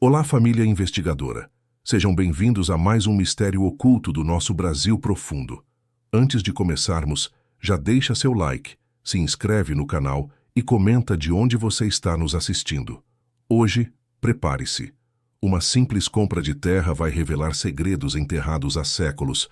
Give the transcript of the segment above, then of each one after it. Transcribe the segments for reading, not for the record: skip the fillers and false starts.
Olá, família investigadora. Sejam bem-vindos a mais um mistério oculto do nosso Brasil profundo. Antes de começarmos, já deixa seu like, se inscreve no canal e comenta de onde você está nos assistindo. Hoje, prepare-se. Uma simples compra de terra vai revelar segredos enterrados há séculos.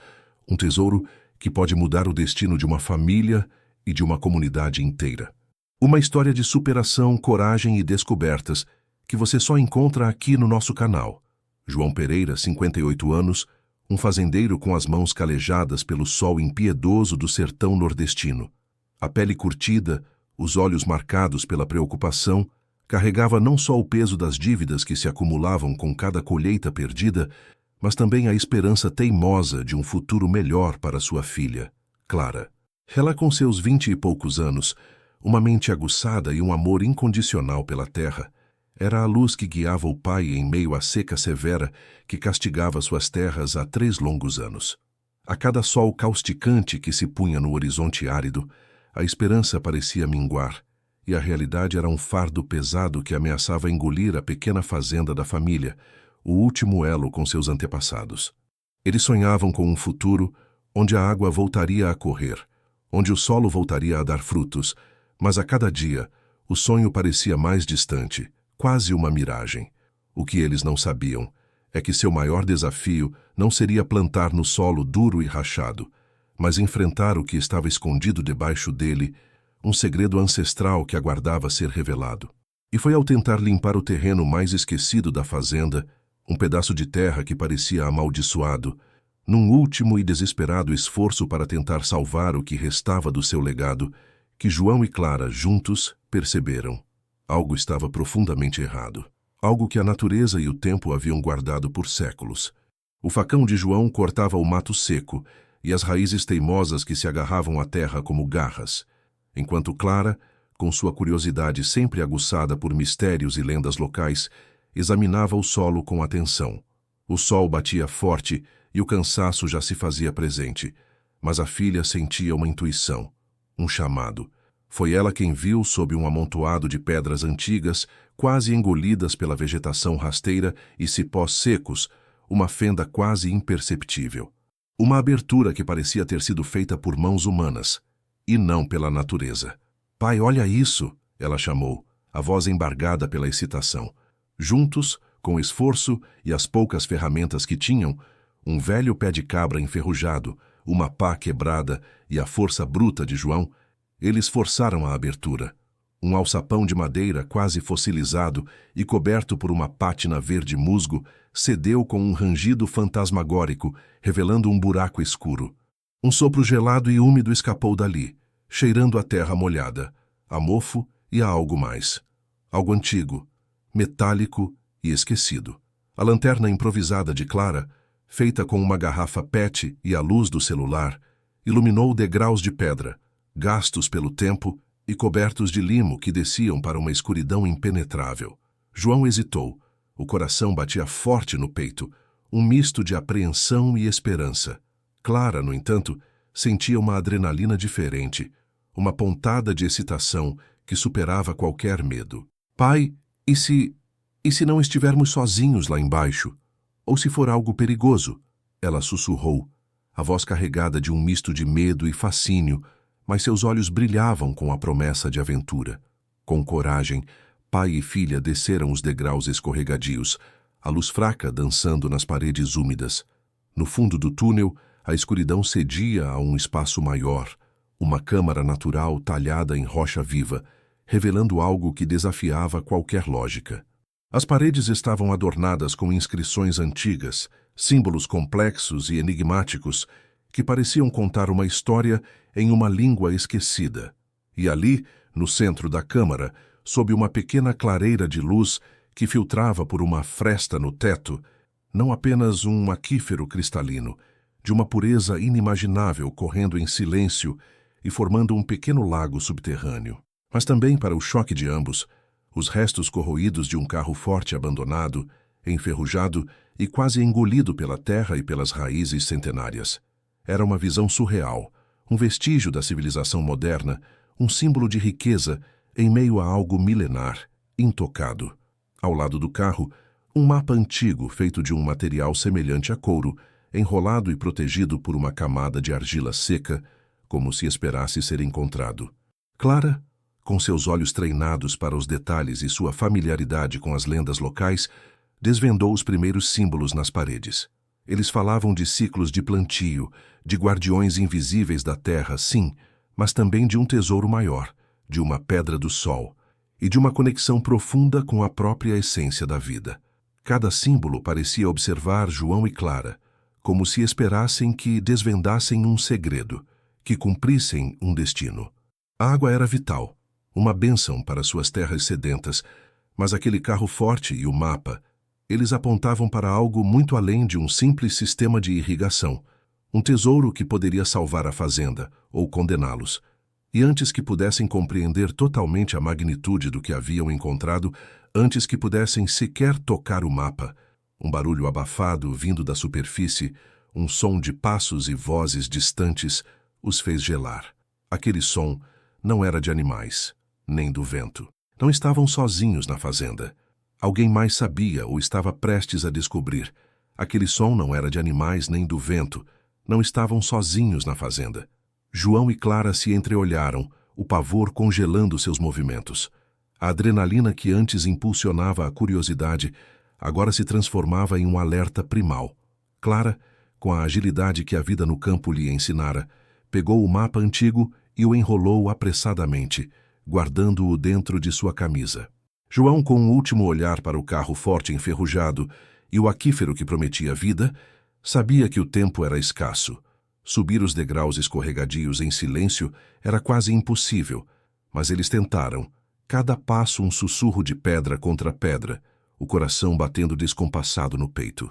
Um tesouro que pode mudar o destino de uma família e de uma comunidade inteira. Uma história de superação, coragem e descobertas que você só encontra aqui no nosso canal. João Pereira, 58 anos, um fazendeiro com as mãos calejadas pelo sol impiedoso do sertão nordestino. A pele curtida, os olhos marcados pela preocupação, carregava não só o peso das dívidas que se acumulavam com cada colheita perdida, mas também a esperança teimosa de um futuro melhor para sua filha, Clara. Ela, com seus 20 e poucos anos, uma mente aguçada e um amor incondicional pela terra, era a luz que guiava o pai em meio à seca severa que castigava suas terras há 3 longos anos. A cada sol causticante que se punha no horizonte árido, a esperança parecia minguar, e a realidade era um fardo pesado que ameaçava engolir a pequena fazenda da família, o último elo com seus antepassados. Eles sonhavam com um futuro onde a água voltaria a correr, onde o solo voltaria a dar frutos, mas a cada dia o sonho parecia mais distante, quase uma miragem. O que eles não sabiam é que seu maior desafio não seria plantar no solo duro e rachado, mas enfrentar o que estava escondido debaixo dele, um segredo ancestral que aguardava ser revelado. E foi ao tentar limpar o terreno mais esquecido da fazenda, um pedaço de terra que parecia amaldiçoado, num último e desesperado esforço para tentar salvar o que restava do seu legado, que João e Clara, juntos, perceberam. Algo estava profundamente errado. Algo que a natureza e o tempo haviam guardado por séculos. O facão de João cortava o mato seco e as raízes teimosas que se agarravam à terra como garras, enquanto Clara, com sua curiosidade sempre aguçada por mistérios e lendas locais, examinava o solo com atenção. O sol batia forte e o cansaço já se fazia presente, mas a filha sentia uma intuição, um chamado. Foi ela quem viu, sob um amontoado de pedras antigas, quase engolidas pela vegetação rasteira e cipós secos, uma fenda quase imperceptível. Uma abertura que parecia ter sido feita por mãos humanas, e não pela natureza. "Pai, olha isso!" ela chamou, a voz embargada pela excitação. Juntos, com esforço e as poucas ferramentas que tinham, um velho pé de cabra enferrujado, uma pá quebrada e a força bruta de João, eles forçaram a abertura. Um alçapão de madeira quase fossilizado e coberto por uma pátina verde musgo cedeu com um rangido fantasmagórico, revelando um buraco escuro. Um sopro gelado e úmido escapou dali, cheirando a terra molhada, a mofo e a algo mais. Algo antigo, metálico e esquecido. A lanterna improvisada de Clara, feita com uma garrafa PET e a luz do celular, iluminou degraus de pedra, gastos pelo tempo e cobertos de limo que desciam para uma escuridão impenetrável. João hesitou. O coração batia forte no peito, um misto de apreensão e esperança. Clara, no entanto, sentia uma adrenalina diferente, uma pontada de excitação que superava qualquer medo. "Pai, e se não estivermos sozinhos lá embaixo? Ou se for algo perigoso?" Ela sussurrou, a voz carregada de um misto de medo e fascínio, mas seus olhos brilhavam com a promessa de aventura. Com coragem, pai e filha desceram os degraus escorregadios, a luz fraca dançando nas paredes úmidas. No fundo do túnel, a escuridão cedia a um espaço maior, uma câmara natural talhada em rocha viva, revelando algo que desafiava qualquer lógica. As paredes estavam adornadas com inscrições antigas, símbolos complexos e enigmáticos que pareciam contar uma história em uma língua esquecida. E ali, no centro da câmara, sob uma pequena clareira de luz que filtrava por uma fresta no teto, não apenas um aquífero cristalino, de uma pureza inimaginável correndo em silêncio e formando um pequeno lago subterrâneo. Mas também, para o choque de ambos, os restos corroídos de um carro forte abandonado, enferrujado e quase engolido pela terra e pelas raízes centenárias. Era uma visão surreal, um vestígio da civilização moderna, um símbolo de riqueza em meio a algo milenar, intocado. Ao lado do carro, Um mapa antigo feito de um material semelhante a couro, enrolado e protegido por uma camada de argila seca, como se esperasse ser encontrado. Clara, com seus olhos treinados para os detalhes e sua familiaridade com as lendas locais, desvendou os primeiros símbolos nas paredes. Eles falavam de ciclos de plantio, de guardiões invisíveis da terra, sim, mas também de um tesouro maior, de uma pedra do sol, e de uma conexão profunda com a própria essência da vida. Cada símbolo parecia observar João e Clara, como se esperassem que desvendassem um segredo, que cumprissem um destino. A água era vital, uma bênção para suas terras sedentas, mas aquele carro forte e o mapa, eles apontavam para algo muito além de um simples sistema de irrigação, um tesouro que poderia salvar a fazenda ou condená-los. E antes que pudessem compreender totalmente a magnitude do que haviam encontrado, antes que pudessem sequer tocar o mapa, um barulho abafado vindo da superfície, um som de passos e vozes distantes, os fez gelar. Aquele som não era de animais, nem do vento. Não estavam sozinhos na fazenda. Alguém mais sabia ou estava prestes a descobrir. Aquele som não era de animais nem do vento. Não estavam sozinhos na fazenda. João e Clara se entreolharam, o pavor congelando seus movimentos. A adrenalina que antes impulsionava a curiosidade, agora se transformava em um alerta primal. Clara, com a agilidade que a vida no campo lhe ensinara, pegou o mapa antigo e o enrolou apressadamente, guardando-o dentro de sua camisa. João, com um último olhar para o carro forte enferrujado e o aquífero que prometia vida, sabia que o tempo era escasso. Subir os degraus escorregadios em silêncio era quase impossível, mas eles tentaram, cada passo um sussurro de pedra contra pedra, o coração batendo descompassado no peito.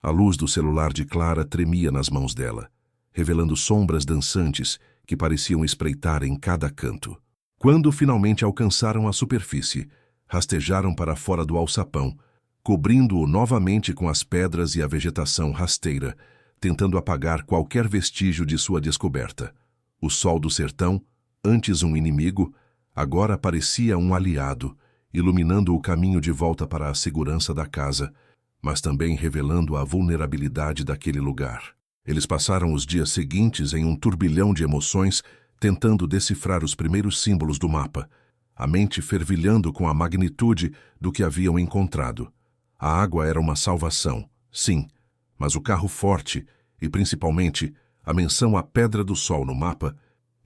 A luz do celular de Clara tremia nas mãos dela, revelando sombras dançantes que pareciam espreitar em cada canto. Quando finalmente alcançaram a superfície, rastejaram para fora do alçapão, cobrindo-o novamente com as pedras e a vegetação rasteira, tentando apagar qualquer vestígio de sua descoberta. O sol do sertão, antes um inimigo, agora parecia um aliado, iluminando o caminho de volta para a segurança da casa, mas também revelando a vulnerabilidade daquele lugar. Eles passaram os dias seguintes em um turbilhão de emoções, tentando decifrar os primeiros símbolos do mapa, a mente fervilhando com a magnitude do que haviam encontrado. A água era uma salvação, sim, mas o carro forte e, principalmente, a menção à Pedra do Sol no mapa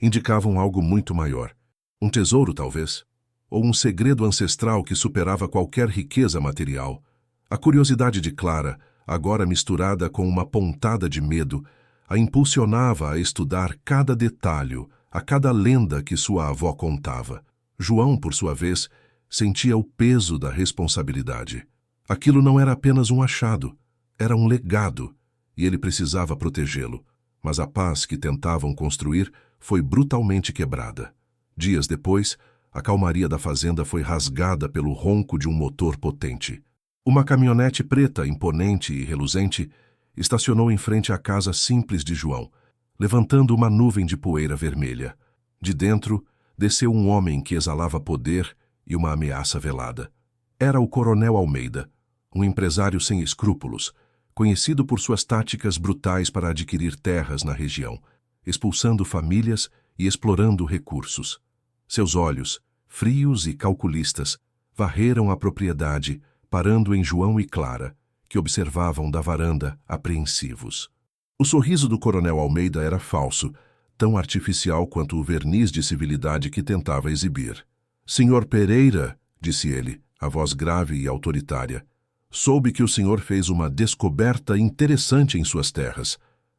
indicavam algo muito maior. Um tesouro, talvez, ou um segredo ancestral que superava qualquer riqueza material. A curiosidade de Clara, agora misturada com uma pontada de medo, a impulsionava a estudar cada detalhe, a cada lenda que sua avó contava. João, por sua vez, sentia o peso da responsabilidade. Aquilo não era apenas um achado, era um legado, e ele precisava protegê-lo. Mas a paz que tentavam construir foi brutalmente quebrada. Dias depois, a calmaria da fazenda foi rasgada pelo ronco de um motor potente. Uma caminhonete preta, imponente e reluzente, estacionou em frente à casa simples de João, levantando uma nuvem de poeira vermelha. De dentro, desceu um homem que exalava poder e uma ameaça velada. Era o Coronel Almeida, um empresário sem escrúpulos, conhecido por suas táticas brutais para adquirir terras na região, expulsando famílias e explorando recursos. Seus olhos, frios e calculistas, varreram a propriedade, parando em João e Clara, que observavam da varanda, apreensivos. O sorriso do Coronel Almeida era falso, tão artificial quanto o verniz de civilidade que tentava exibir. "Senhor Pereira", disse ele, a voz grave e autoritária, "soube que o senhor fez uma descoberta interessante em suas terras,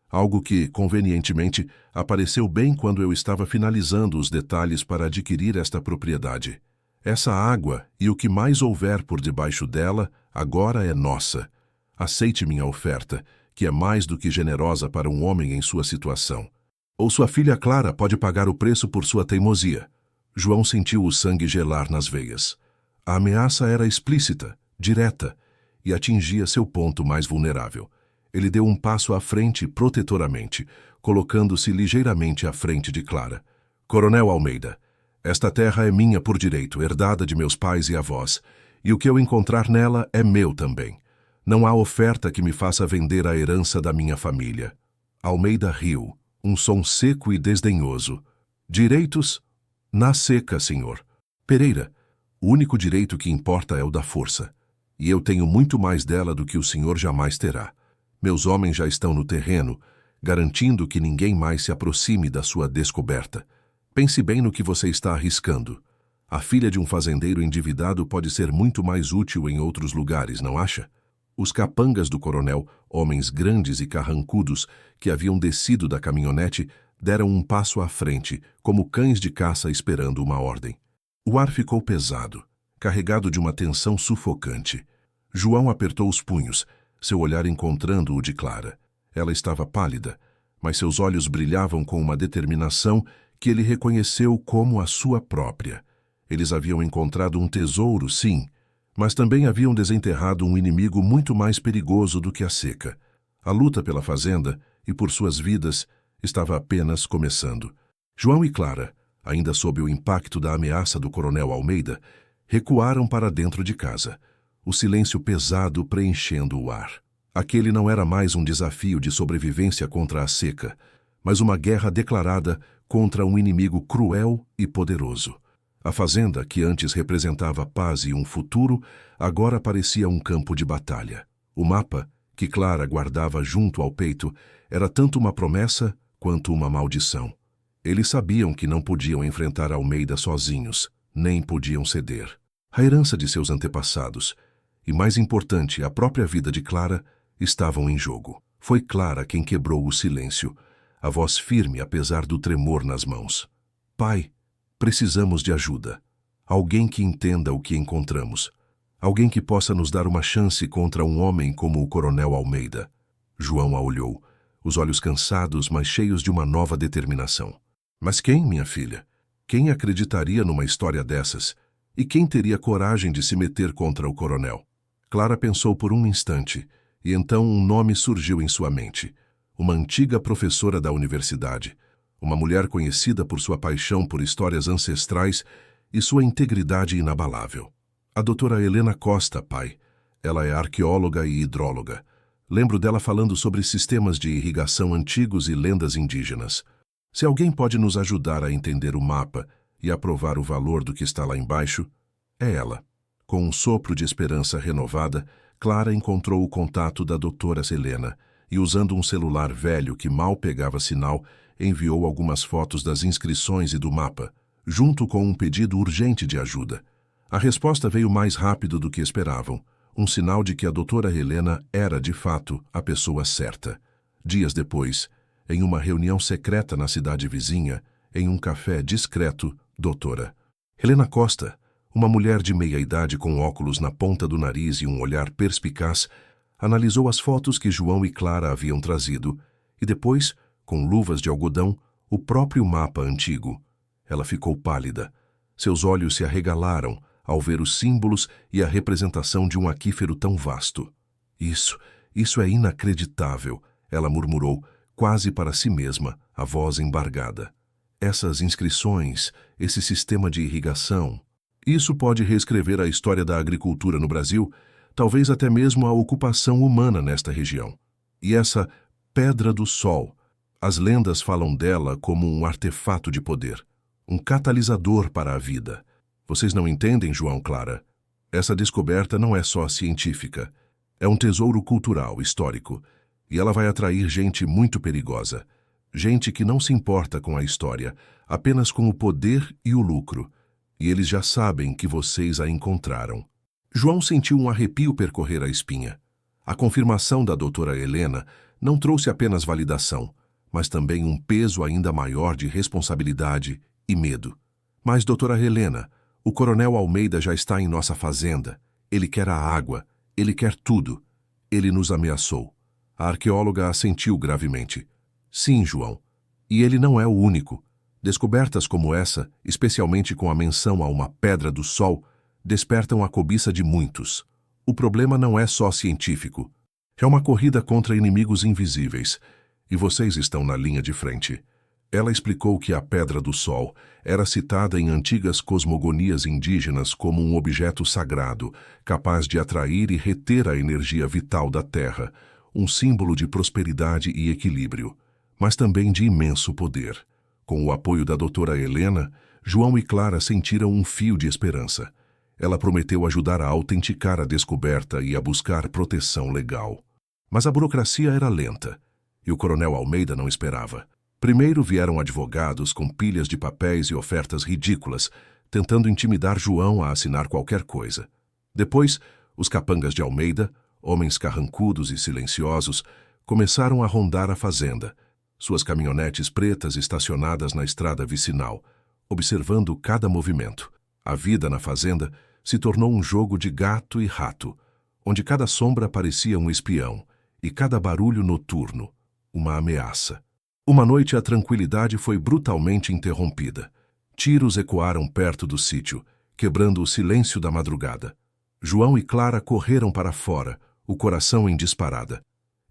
algo que, convenientemente, apareceu bem quando eu estava finalizando os detalhes para adquirir esta propriedade. Essa água e o que mais houver por debaixo dela agora é nossa. Aceite minha oferta, que é mais do que generosa para um homem em sua situação. Ou sua filha Clara pode pagar o preço por sua teimosia." João sentiu o sangue gelar nas veias. A ameaça era explícita, direta, e atingia seu ponto mais vulnerável. Ele deu um passo à frente protetoramente, colocando-se ligeiramente à frente de Clara. "Coronel Almeida, esta terra é minha por direito, herdada de meus pais e avós, E o que eu encontrar nela é meu também. Não há oferta que me faça vender a herança da minha família. Almeida riu, um som seco e desdenhoso. Direitos? Na seca, senhor. Pereira, o único direito que importa é o da força. E eu tenho muito mais dela do que o senhor jamais terá. Meus homens já estão no terreno, garantindo que ninguém mais se aproxime da sua descoberta. Pense bem no que você está arriscando. A filha de um fazendeiro endividado pode ser muito mais útil em outros lugares, não acha? Os capangas do coronel, homens grandes e carrancudos, que haviam descido da caminhonete, deram um passo à frente, como cães de caça esperando uma ordem. O ar ficou pesado, carregado de uma tensão sufocante. João apertou os punhos, seu olhar encontrando o de Clara. Ela estava pálida, mas seus olhos brilhavam com uma determinação que ele reconheceu como a sua própria. Eles haviam encontrado um tesouro, sim, mas também haviam desenterrado um inimigo muito mais perigoso do que a seca. A luta pela fazenda e por suas vidas estava apenas começando. João e Clara, ainda sob o impacto da ameaça do coronel Almeida, recuaram para dentro de casa, o silêncio pesado preenchendo o ar. Aquele não era mais um desafio de sobrevivência contra a seca, mas uma guerra declarada contra um inimigo cruel e poderoso. A fazenda, que antes representava paz e um futuro, agora parecia um campo de batalha. O mapa, que Clara guardava junto ao peito, era tanto uma promessa quanto uma maldição. Eles sabiam que não podiam enfrentar Almeida sozinhos, nem podiam ceder. A herança de seus antepassados, e mais importante, a própria vida de Clara, estavam em jogo. Foi Clara quem quebrou o silêncio, a voz firme apesar do tremor nas mãos. Pai, precisamos de ajuda. Alguém que entenda o que encontramos. Alguém que possa nos dar uma chance contra um homem como o coronel Almeida. João a olhou, os olhos cansados, mas cheios de uma nova determinação. Mas quem, minha filha? Quem acreditaria numa história dessas? E quem teria coragem de se meter contra o coronel? Clara pensou por um instante, e então um nome surgiu em sua mente. Uma antiga professora da universidade. Uma mulher conhecida por sua paixão por histórias ancestrais e sua integridade inabalável. A doutora Helena Costa, pai. Ela é arqueóloga e hidróloga. Lembro dela falando sobre sistemas de irrigação antigos e lendas indígenas. Se alguém pode nos ajudar a entender o mapa e a provar o valor do que está lá embaixo, é ela. Com um sopro de esperança renovada, Clara encontrou o contato da doutora Helena e, usando um celular velho que mal pegava sinal, enviou algumas fotos das inscrições e do mapa, junto com um pedido urgente de ajuda. A resposta veio mais rápido do que esperavam, um sinal de que a doutora Helena era, de fato, a pessoa certa. Dias depois, em uma reunião secreta na cidade vizinha, em um café discreto, doutora Helena Costa, uma mulher de meia-idade com óculos na ponta do nariz e um olhar perspicaz, analisou as fotos que João e Clara haviam trazido e depois, com luvas de algodão, o próprio mapa antigo. Ela ficou pálida. Seus olhos se arregalaram ao ver os símbolos e a representação de um aquífero tão vasto. Isso é inacreditável, ela murmurou, quase para si mesma, a voz embargada. Essas inscrições, esse sistema de irrigação, isso pode reescrever a história da agricultura no Brasil, talvez até mesmo a ocupação humana nesta região. E essa Pedra do Sol, as lendas falam dela como um artefato de poder, um catalisador para a vida. Vocês não entendem, João, Clara? Essa descoberta não é só científica. É um tesouro cultural, histórico, e ela vai atrair gente muito perigosa. Gente que não se importa com a história, apenas com o poder e o lucro. E eles já sabem que vocês a encontraram. João sentiu um arrepio percorrer a espinha. A confirmação da doutora Helena não trouxe apenas validação, mas também um peso ainda maior de responsabilidade e medo. Mas, doutora Helena, o coronel Almeida já está em nossa fazenda. Ele quer a água. Ele quer tudo. Ele nos ameaçou. A arqueóloga assentiu gravemente. Sim, João. E ele não é o único. Descobertas como essa, especialmente com a menção a uma Pedra do Sol, despertam a cobiça de muitos. O problema não é só científico. É uma corrida contra inimigos invisíveis. E vocês estão na linha de frente. Ela explicou que a Pedra do Sol era citada em antigas cosmogonias indígenas como um objeto sagrado, capaz de atrair e reter a energia vital da Terra, um símbolo de prosperidade e equilíbrio, mas também de imenso poder. Com o apoio da doutora Helena, João e Clara sentiram um fio de esperança. Ela prometeu ajudar a autenticar a descoberta e a buscar proteção legal. Mas a burocracia era lenta, e o coronel Almeida não esperava. Primeiro vieram advogados com pilhas de papéis e ofertas ridículas, tentando intimidar João a assinar qualquer coisa. Depois, os capangas de Almeida, homens carrancudos e silenciosos, começaram a rondar a fazenda, suas caminhonetes pretas estacionadas na estrada vicinal, observando cada movimento. A vida na fazenda se tornou um jogo de gato e rato, onde cada sombra parecia um espião e cada barulho noturno uma ameaça. Uma noite a tranquilidade foi brutalmente interrompida. Tiros ecoaram perto do sítio, quebrando o silêncio da madrugada. João e Clara correram para fora, o coração em disparada.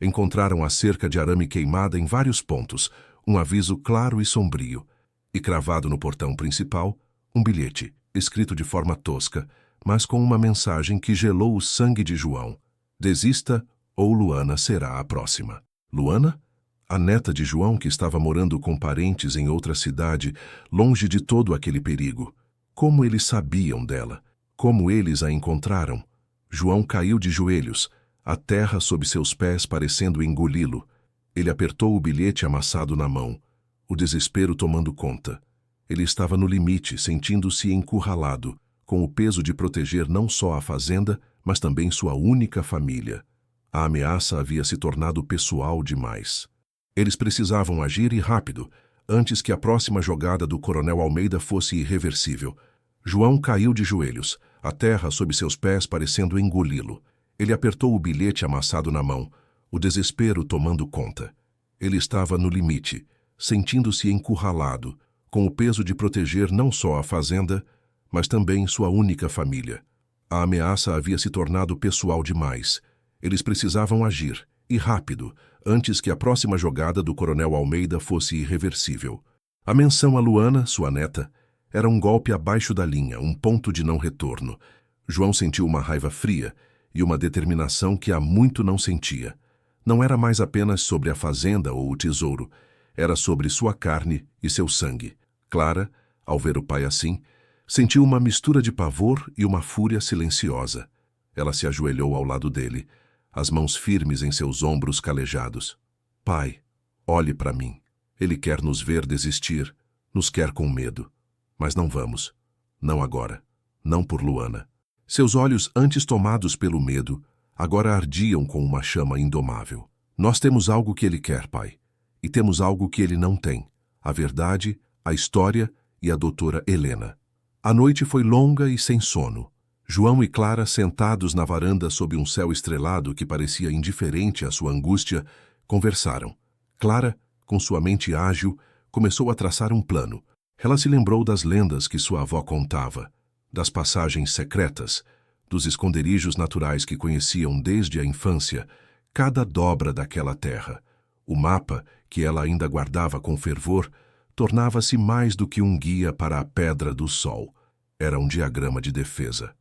Encontraram a cerca de arame queimada em vários pontos, um aviso claro e sombrio, e cravado no portão principal, um bilhete, escrito de forma tosca, mas com uma mensagem que gelou o sangue de João. Desista ou Luana será a próxima. Luana? A neta de João, que estava morando com parentes em outra cidade, longe de todo aquele perigo. Como eles sabiam dela? Como eles a encontraram? João caiu de joelhos, a terra sob seus pés parecendo engoli-lo. Ele apertou o bilhete amassado na mão, o desespero tomando conta. Ele estava no limite, sentindo-se encurralado, com o peso de proteger não só a fazenda, mas também sua única família. A ameaça havia se tornado pessoal demais. Eles precisavam agir e rápido, antes que a próxima jogada do coronel Almeida fosse irreversível. João caiu de joelhos, a terra sob seus pés parecendo engoli-lo. Ele apertou o bilhete amassado na mão, o desespero tomando conta. Ele estava no limite, sentindo-se encurralado, com o peso de proteger não só a fazenda, mas também sua única família. A ameaça havia se tornado pessoal demais. Eles precisavam agir, e rápido, antes que a próxima jogada do coronel Almeida fosse irreversível. A menção a Luana, sua neta, era um golpe abaixo da linha, um ponto de não retorno. João sentiu uma raiva fria e uma determinação que há muito não sentia. Não era mais apenas sobre a fazenda ou o tesouro, era sobre sua carne e seu sangue. Clara, ao ver o pai assim, sentiu uma mistura de pavor e uma fúria silenciosa. Ela se ajoelhou ao lado dele, as mãos firmes em seus ombros calejados. Pai, olhe para mim. Ele quer nos ver desistir, nos quer com medo. Mas não vamos. Não agora. Não por Luana. Seus olhos, antes tomados pelo medo, agora ardiam com uma chama indomável. Nós temos algo que ele quer, pai. E temos algo que ele não tem. A verdade, a história e a doutora Helena. A noite foi longa e sem sono. João e Clara, sentados na varanda sob um céu estrelado que parecia indiferente à sua angústia, conversaram. Clara, com sua mente ágil, começou a traçar um plano. Ela se lembrou das lendas que sua avó contava, das passagens secretas, dos esconderijos naturais que conheciam desde a infância, cada dobra daquela terra. O mapa, que ela ainda guardava com fervor, tornava-se mais do que um guia para a Pedra do Sol. Era um diagrama de defesa.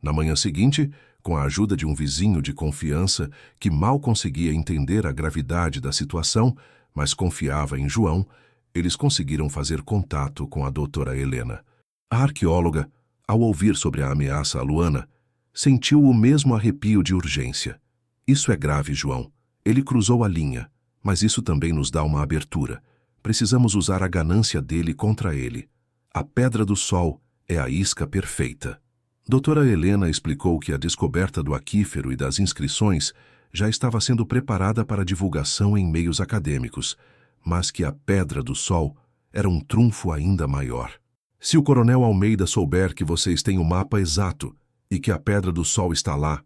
Na manhã seguinte, com a ajuda de um vizinho de confiança que mal conseguia entender a gravidade da situação, mas confiava em João, eles conseguiram fazer contato com a doutora Helena. A arqueóloga, ao ouvir sobre a ameaça a Luana, sentiu o mesmo arrepio de urgência. Isso é grave, João. Ele cruzou a linha, mas isso também nos dá uma abertura. Precisamos usar a ganância dele contra ele. A Pedra do Sol é a isca perfeita. Doutora Helena explicou que a descoberta do aquífero e das inscrições já estava sendo preparada para divulgação em meios acadêmicos, mas que a Pedra do Sol era um trunfo ainda maior. Se o coronel Almeida souber que vocês têm o mapa exato e que a Pedra do Sol está lá,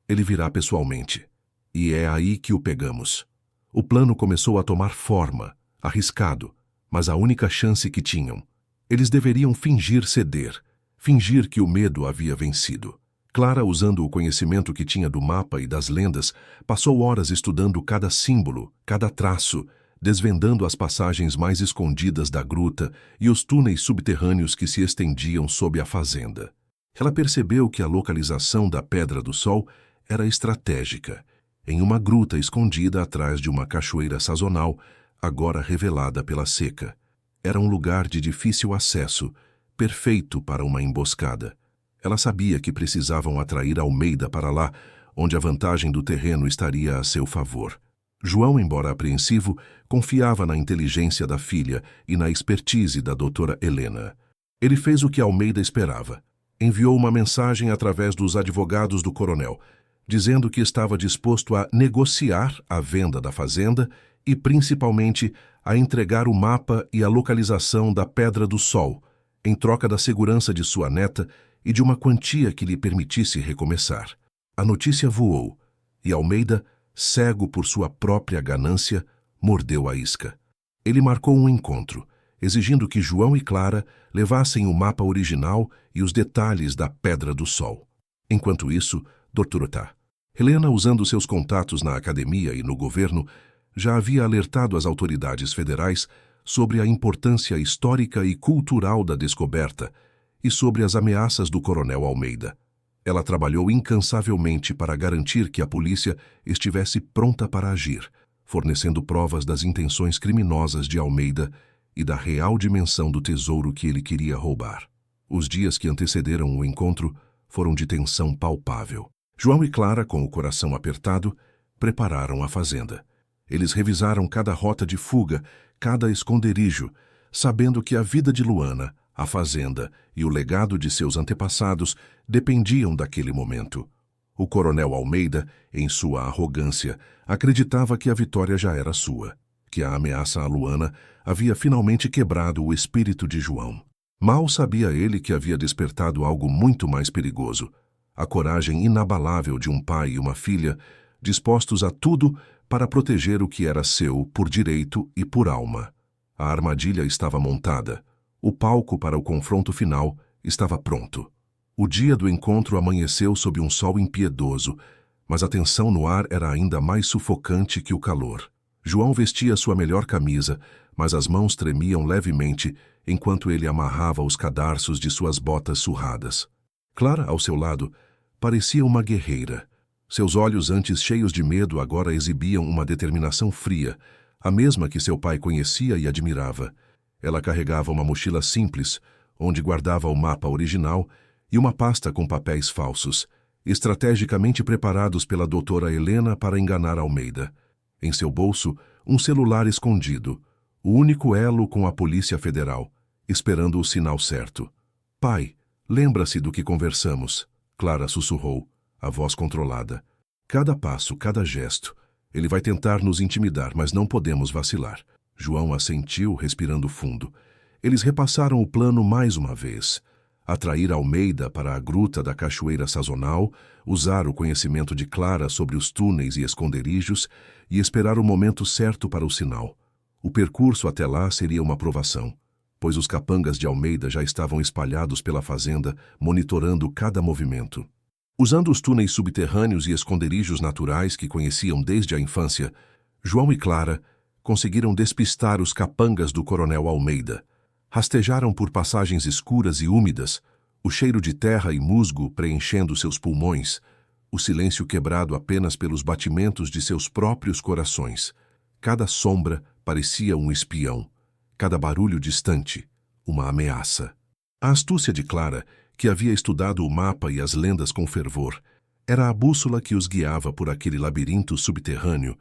ele virá pessoalmente. E é aí que o pegamos. O plano começou a tomar forma, arriscado, mas a única chance que tinham. Eles deveriam fingir ceder, fingir que o medo havia vencido. Clara, usando o conhecimento que tinha do mapa e das lendas, passou horas estudando cada símbolo, cada traço, desvendando as passagens mais escondidas da gruta e os túneis subterrâneos que se estendiam sob a fazenda. Ela percebeu que a localização da Pedra do Sol era estratégica, em uma gruta escondida atrás de uma cachoeira sazonal, agora revelada pela seca. Era um lugar de difícil acesso, perfeito para uma emboscada. Ela sabia que precisavam atrair Almeida para lá, onde a vantagem do terreno estaria a seu favor. João, embora apreensivo, confiava na inteligência da filha e na expertise da doutora Helena. Ele fez o que Almeida esperava. Enviou uma mensagem através dos advogados do coronel, dizendo que estava disposto a negociar a venda da fazenda e, principalmente, a entregar o mapa e a localização da Pedra do Sol, em troca da segurança de sua neta e de uma quantia que lhe permitisse recomeçar. A notícia voou, e Almeida, cego por sua própria ganância, mordeu a isca. Ele marcou um encontro, exigindo que João e Clara levassem o mapa original e os detalhes da Pedra do Sol. Enquanto isso, Dr. Helena, usando seus contatos na academia e no governo, já havia alertado as autoridades federais sobre a importância histórica e cultural da descoberta e sobre as ameaças do coronel Almeida. Ela trabalhou incansavelmente para garantir que a polícia estivesse pronta para agir, fornecendo provas das intenções criminosas de Almeida e da real dimensão do tesouro que ele queria roubar. Os dias que antecederam o encontro foram de tensão palpável. João e Clara, com o coração apertado, prepararam a fazenda. Eles revisaram cada rota de fuga, cada esconderijo, sabendo que a vida de Luana, a fazenda e o legado de seus antepassados dependiam daquele momento. O coronel Almeida, em sua arrogância, acreditava que a vitória já era sua, que a ameaça a Luana havia finalmente quebrado o espírito de João. Mal sabia ele que havia despertado algo muito mais perigoso, a coragem inabalável de um pai e uma filha, dispostos a tudo para proteger o que era seu por direito e por alma. A armadilha estava montada. O palco para o confronto final estava pronto. O dia do encontro amanheceu sob um sol impiedoso, mas a tensão no ar era ainda mais sufocante que o calor. João vestia sua melhor camisa, mas as mãos tremiam levemente enquanto ele amarrava os cadarços de suas botas surradas. Clara, ao seu lado, parecia uma guerreira. Seus olhos, antes cheios de medo, agora exibiam uma determinação fria, a mesma que seu pai conhecia e admirava. Ela carregava uma mochila simples, onde guardava o mapa original e uma pasta com papéis falsos, estrategicamente preparados pela doutora Helena para enganar Almeida. Em seu bolso, um celular escondido, o único elo com a Polícia Federal, esperando o sinal certo. "Pai, lembra-se do que conversamos", Clara sussurrou, a voz controlada. "Cada passo, cada gesto. Ele vai tentar nos intimidar, mas não podemos vacilar." João assentiu, respirando fundo. Eles repassaram o plano mais uma vez. Atrair Almeida para a gruta da cachoeira sazonal, usar o conhecimento de Clara sobre os túneis e esconderijos e esperar o momento certo para o sinal. O percurso até lá seria uma provação, pois os capangas de Almeida já estavam espalhados pela fazenda, monitorando cada movimento. Usando os túneis subterrâneos e esconderijos naturais que conheciam desde a infância, João e Clara conseguiram despistar os capangas do coronel Almeida. Rastejaram por passagens escuras e úmidas, o cheiro de terra e musgo preenchendo seus pulmões, o silêncio quebrado apenas pelos batimentos de seus próprios corações. Cada sombra parecia um espião, cada barulho distante, uma ameaça. A astúcia de Clara, que havia estudado o mapa e as lendas com fervor, era a bússola que os guiava por aquele labirinto subterrâneo,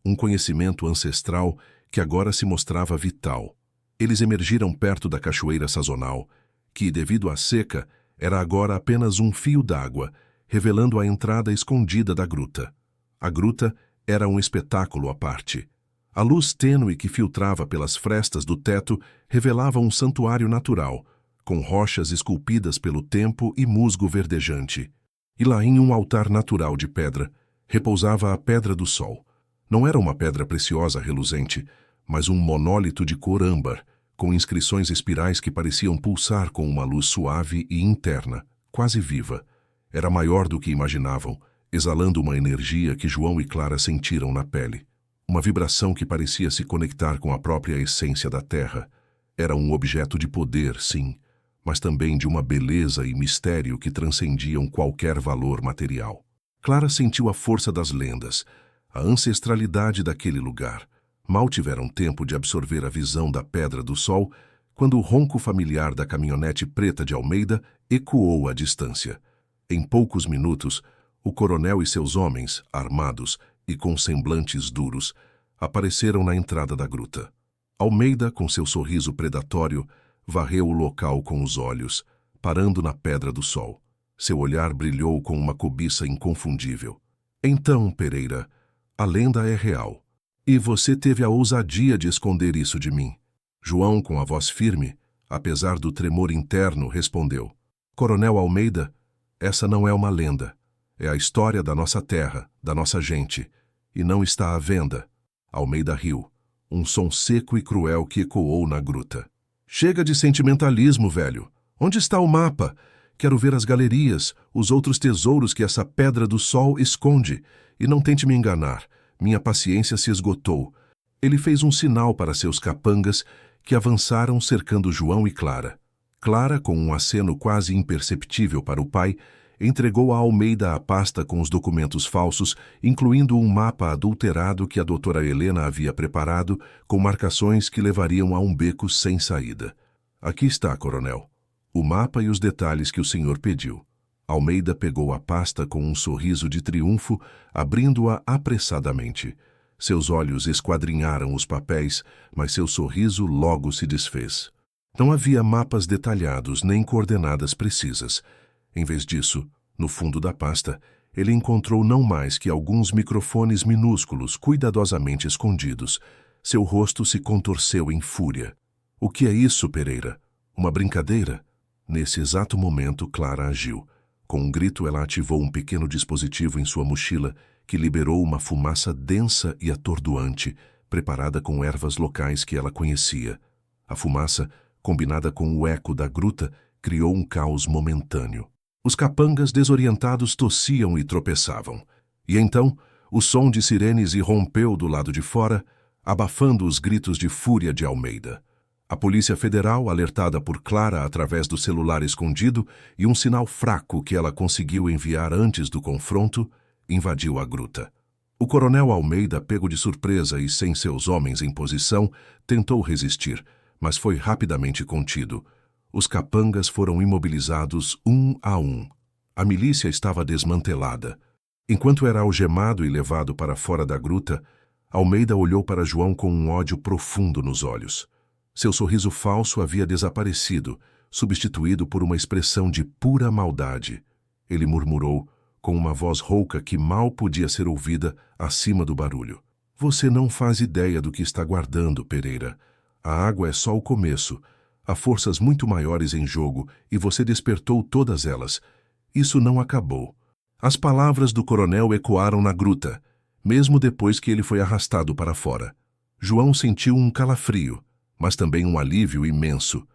um conhecimento ancestral que agora se mostrava vital. Eles emergiram perto da cachoeira sazonal, que, devido à seca, era agora apenas um fio d'água, revelando a entrada escondida da gruta. A gruta era um espetáculo à parte. A luz tênue que filtrava pelas frestas do teto revelava um santuário natural, com rochas esculpidas pelo tempo e musgo verdejante. E lá em um altar natural de pedra, repousava a Pedra do Sol. Não era uma pedra preciosa reluzente, mas um monólito de cor âmbar, com inscrições espirais que pareciam pulsar com uma luz suave e interna, quase viva. Era maior do que imaginavam, exalando uma energia que João e Clara sentiram na pele. Uma vibração que parecia se conectar com a própria essência da Terra. Era um objeto de poder, sim, mas também de uma beleza e mistério que transcendiam qualquer valor material. Clara sentiu a força das lendas, a ancestralidade daquele lugar. Mal tiveram tempo de absorver a visão da Pedra do Sol, quando o ronco familiar da caminhonete preta de Almeida ecoou à distância. Em poucos minutos, o coronel e seus homens, armados e com semblantes duros, apareceram na entrada da gruta. Almeida, com seu sorriso predatório, varreu o local com os olhos, parando na Pedra do Sol. Seu olhar brilhou com uma cobiça inconfundível. Então, Pereira, a lenda é real. E você teve a ousadia de esconder isso de mim. João, com a voz firme, apesar do tremor interno, respondeu: Coronel Almeida, essa não é uma lenda. É a história da nossa terra, da nossa gente, e não está à venda. Almeida riu, um som seco e cruel que ecoou na gruta. Chega de sentimentalismo, velho. Onde está o mapa? Quero ver as galerias, os outros tesouros que essa Pedra do Sol esconde. E não tente me enganar. Minha paciência se esgotou. Ele fez um sinal para seus capangas, que avançaram cercando João e Clara. Clara, com um aceno quase imperceptível para o pai, entregou a Almeida a pasta com os documentos falsos, incluindo um mapa adulterado que a doutora Helena havia preparado, com marcações que levariam a um beco sem saída. Aqui está, coronel. O mapa e os detalhes que o senhor pediu. Almeida pegou a pasta com um sorriso de triunfo, abrindo-a apressadamente. Seus olhos esquadrinharam os papéis, mas seu sorriso logo se desfez. Não havia mapas detalhados nem coordenadas precisas. Em vez disso, no fundo da pasta, ele encontrou não mais que alguns microfones minúsculos cuidadosamente escondidos. Seu rosto se contorceu em fúria. O que é isso, Pereira? Uma brincadeira? Nesse exato momento, Clara agiu. Com um grito, ela ativou um pequeno dispositivo em sua mochila que liberou uma fumaça densa e atordoante, preparada com ervas locais que ela conhecia. A fumaça, combinada com o eco da gruta, criou um caos momentâneo. Os capangas desorientados tossiam e tropeçavam. E então, o som de sirenes irrompeu do lado de fora, abafando os gritos de fúria de Almeida. A Polícia Federal, alertada por Clara através do celular escondido e um sinal fraco que ela conseguiu enviar antes do confronto, invadiu a gruta. O coronel Almeida, pego de surpresa e sem seus homens em posição, tentou resistir, mas foi rapidamente contido. Os capangas foram imobilizados um a um. A milícia estava desmantelada. Enquanto era algemado e levado para fora da gruta, Almeida olhou para João com um ódio profundo nos olhos. Seu sorriso falso havia desaparecido, substituído por uma expressão de pura maldade. Ele murmurou, com uma voz rouca que mal podia ser ouvida acima do barulho: Você não faz ideia do que está guardando, Pereira. A água é só o começo. Há forças muito maiores em jogo e você despertou todas elas. Isso não acabou. As palavras do coronel ecoaram na gruta, mesmo depois que ele foi arrastado para fora. João sentiu um calafrio, mas também um alívio imenso.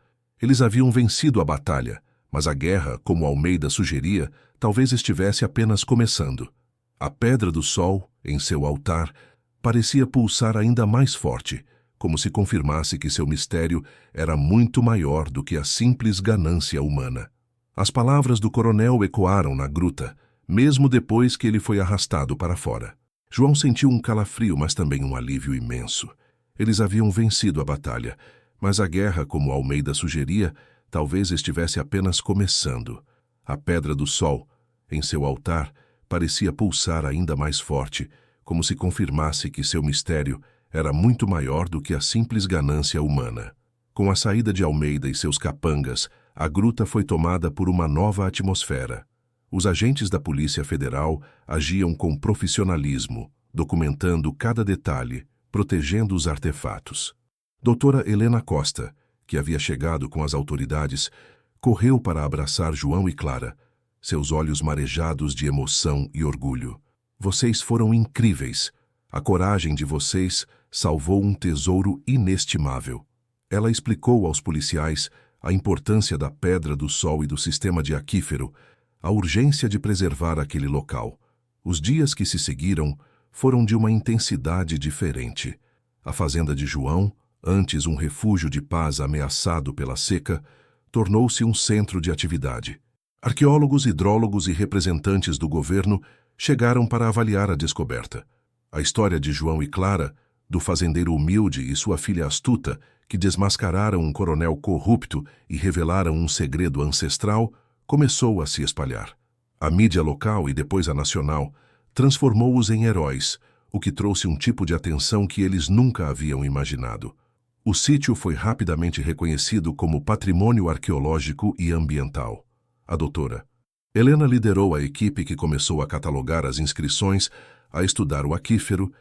Eles haviam vencido a batalha, mas a guerra, como Almeida sugeria, talvez estivesse apenas começando. A Pedra do Sol, em seu altar, parecia pulsar ainda mais forte, como se confirmasse que seu mistério era muito maior do que a simples ganância humana. As palavras do coronel ecoaram na gruta, mesmo depois que ele foi arrastado para fora. João sentiu um calafrio, mas também um alívio imenso. Eles haviam vencido a batalha, mas a guerra, como Almeida sugeria, talvez estivesse apenas começando. A Pedra do Sol, em seu altar, parecia pulsar ainda mais forte, como se confirmasse que seu mistério era muito maior do que a simples ganância humana. Com a saída de Almeida e seus capangas, a gruta foi tomada por uma nova atmosfera. Os agentes da Polícia Federal agiam com profissionalismo, documentando cada detalhe, protegendo os artefatos. Doutora Helena Costa, que havia chegado com as autoridades, correu para abraçar João e Clara, seus olhos marejados de emoção e orgulho. Vocês foram incríveis. A coragem de vocês salvou um tesouro inestimável. Ela explicou aos policiais a importância da Pedra do Sol e do sistema de aquífero, a urgência de preservar aquele local. Os dias que se seguiram foram de uma intensidade diferente. A fazenda de João, antes um refúgio de paz ameaçado pela seca, tornou-se um centro de atividade. Arqueólogos, hidrólogos e representantes do governo chegaram para avaliar a descoberta. A história de João e Clara, do fazendeiro humilde e sua filha astuta, que desmascararam um coronel corrupto e revelaram um segredo ancestral, começou a se espalhar. A mídia local e depois a nacional transformou-os em heróis, o que trouxe um tipo de atenção que eles nunca haviam imaginado. O sítio foi rapidamente reconhecido como patrimônio arqueológico e ambiental. A doutora Helena liderou a equipe que começou a catalogar as inscrições, a estudar o aquífero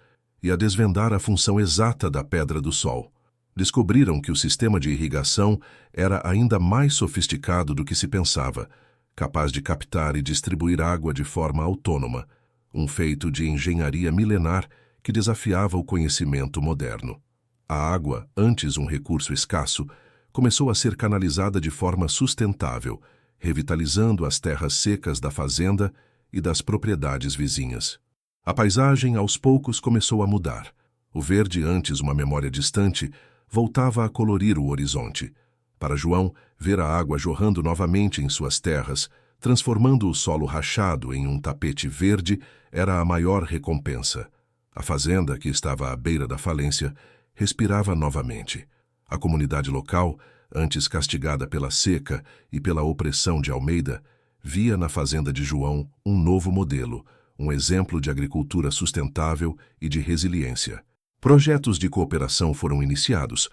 e a desvendar a função exata da Pedra do Sol. Descobriram que o sistema de irrigação era ainda mais sofisticado do que se pensava, capaz de captar e distribuir água de forma autônoma, um feito de engenharia milenar que desafiava o conhecimento moderno. A água, antes um recurso escasso, começou a ser canalizada de forma sustentável, revitalizando as terras secas da fazenda e das propriedades vizinhas. A paisagem, aos poucos, começou a mudar. O verde, antes uma memória distante, voltava a colorir o horizonte. Para João, ver a água jorrando novamente em suas terras, transformando o solo rachado em um tapete verde, era a maior recompensa. A fazenda, que estava à beira da falência, respirava novamente. A comunidade local, antes castigada pela seca e pela opressão de Almeida, via na fazenda de João um novo modelo, um exemplo de agricultura sustentável e de resiliência. Projetos de cooperação foram iniciados,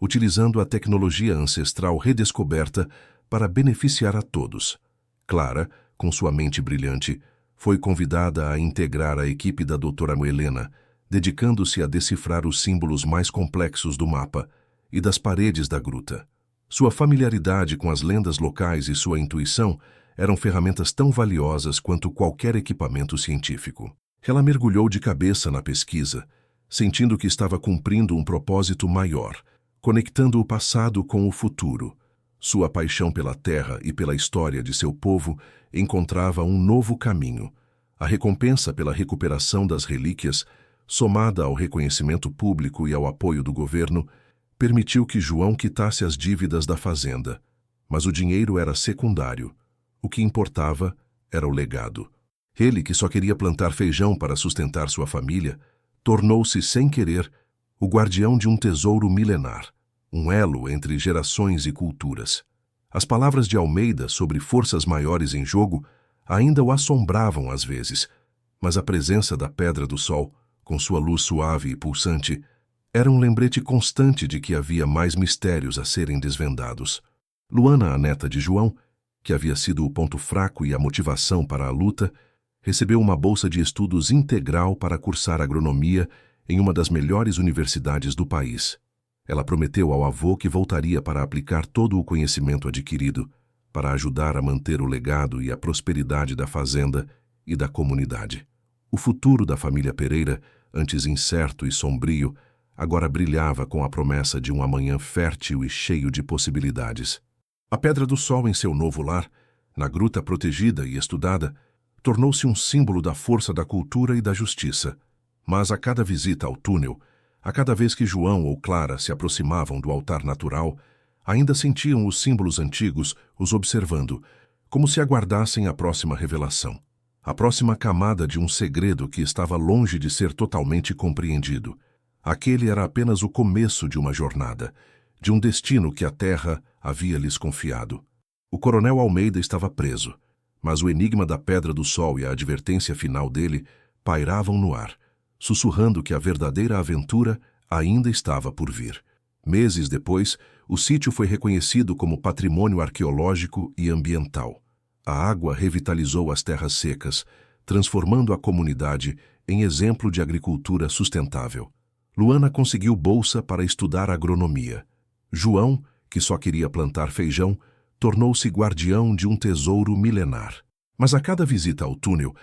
utilizando a tecnologia ancestral redescoberta para beneficiar a todos. Clara, com sua mente brilhante, foi convidada a integrar a equipe da doutora Helena, dedicando-se a decifrar os símbolos mais complexos do mapa e das paredes da gruta. Sua familiaridade com as lendas locais e sua intuição eram ferramentas tão valiosas quanto qualquer equipamento científico. Ela mergulhou de cabeça na pesquisa, sentindo que estava cumprindo um propósito maior, conectando o passado com o futuro. Sua paixão pela terra e pela história de seu povo encontrava um novo caminho. A recompensa pela recuperação das relíquias, somada ao reconhecimento público e ao apoio do governo, permitiu que João quitasse as dívidas da fazenda. Mas o dinheiro era secundário. O que importava era o legado. Ele, que só queria plantar feijão para sustentar sua família, tornou-se, sem querer, o guardião de um tesouro milenar, um elo entre gerações e culturas. As palavras de Almeida sobre forças maiores em jogo ainda o assombravam às vezes, mas a presença da Pedra do Sol, com sua luz suave e pulsante, era um lembrete constante de que havia mais mistérios a serem desvendados. Luana, a neta de João, que havia sido o ponto fraco e a motivação para a luta, recebeu uma bolsa de estudos integral para cursar agronomia em uma das melhores universidades do país. Ela prometeu ao avô que voltaria para aplicar todo o conhecimento adquirido, para ajudar a manter o legado e a prosperidade da fazenda e da comunidade. O futuro da família Pereira, antes incerto e sombrio, agora brilhava com a promessa de um amanhã fértil e cheio de possibilidades. A Pedra do Sol em seu novo lar, na gruta protegida e estudada, tornou-se um símbolo da força da cultura e da justiça. Mas a cada visita ao túnel, a cada vez que João ou Clara se aproximavam do altar natural, ainda sentiam os símbolos antigos os observando, como se aguardassem a próxima revelação, a próxima camada de um segredo que estava longe de ser totalmente compreendido. Aquele era apenas o começo de uma jornada, de um destino que a terra havia lhes confiado. O coronel Almeida estava preso, mas o enigma da Pedra do Sol e a advertência final dele pairavam no ar, sussurrando que a verdadeira aventura ainda estava por vir. Meses depois, o sítio foi reconhecido como patrimônio arqueológico e ambiental. A água revitalizou as terras secas, transformando a comunidade em exemplo de agricultura sustentável. Luana conseguiu bolsa para estudar agronomia. João, que só queria plantar feijão, tornou-se guardião de um tesouro milenar. Mas a cada visita ao túnel,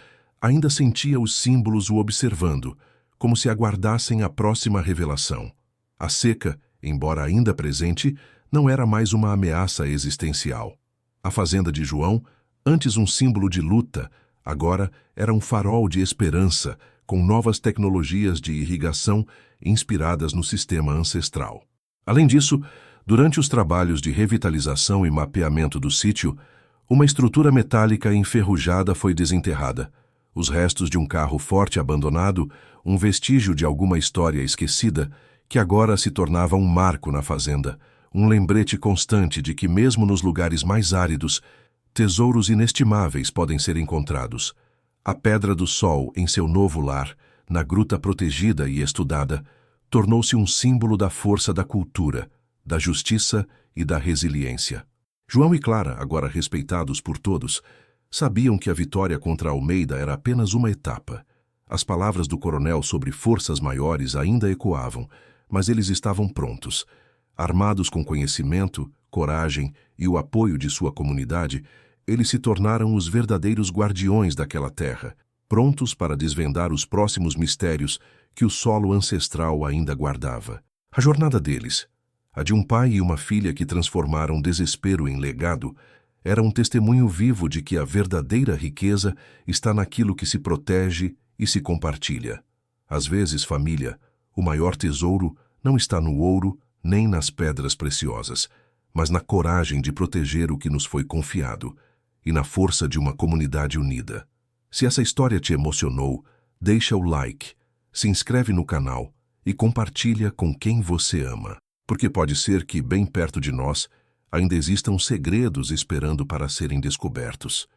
ainda sentia os símbolos o observando, como se aguardassem a próxima revelação. A seca, embora ainda presente, não era mais uma ameaça existencial. A fazenda de João, antes um símbolo de luta, agora era um farol de esperança, com novas tecnologias de irrigação inspiradas no sistema ancestral. Além disso, durante os trabalhos de revitalização e mapeamento do sítio, uma estrutura metálica enferrujada foi desenterrada. Os restos de um carro forte abandonado, um vestígio de alguma história esquecida, que agora se tornava um marco na fazenda, um lembrete constante de que mesmo nos lugares mais áridos, tesouros inestimáveis podem ser encontrados. A Pedra do Sol, em seu novo lar, na gruta protegida e estudada, tornou-se um símbolo da força da cultura, da justiça e da resiliência. João e Clara, agora respeitados por todos, sabiam que a vitória contra Almeida era apenas uma etapa. As palavras do coronel sobre forças maiores ainda ecoavam, mas eles estavam prontos. Armados com conhecimento, coragem e o apoio de sua comunidade, eles se tornaram os verdadeiros guardiões daquela terra, prontos para desvendar os próximos mistérios que o solo ancestral ainda guardava. A jornada deles, a de um pai e uma filha que transformaram desespero em legado, era um testemunho vivo de que a verdadeira riqueza está naquilo que se protege e se compartilha. Às vezes, família, o maior tesouro não está no ouro nem nas pedras preciosas, mas na coragem de proteger o que nos foi confiado e na força de uma comunidade unida. Se essa história te emocionou, deixa o like, se inscreve no canal e compartilha com quem você ama, porque pode ser que, bem perto de nós, ainda existam segredos esperando para serem descobertos.